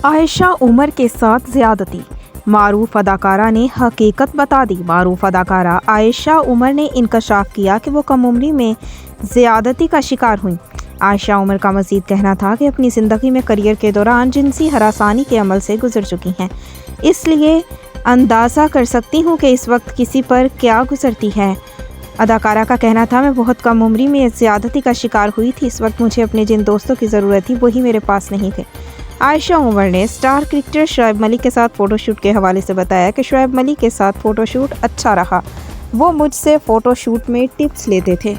आयशा उमर के साथ ज्यादती, मारूफ अदाकारा ने हकीकत बता दी। मारूफ अदाकारा आयशा उमर ने इंकशाफ किया कि वो कम उम्री में ज्यादती का शिकार हुई। आयशा उमर का मज़ीद कहना था कि अपनी ज़िंदगी में करियर के दौरान जिनसी हरासानी के अमल से गुजर चुकी हैं, इसलिए अंदाज़ा कर सकती हूँ कि इस वक्त किसी पर क्या गुजरती है। अदाकारा का कहना था, मैं बहुत कम उम्री में ज़्यादती का शिकार हुई थी। इस वक्त मुझे अपने जिन दोस्तों की ज़रूरत थी वही मेरे पास नहीं थे। आयशा उमर ने स्टार क्रिकेटर शुएब मलिक के साथ फ़ोटोशूट के हवाले से बताया कि शुएब मलिक के साथ फ़ोटोशूट अच्छा रहा। वो मुझसे फ़ोटोशूट में टिप्स लेते थे।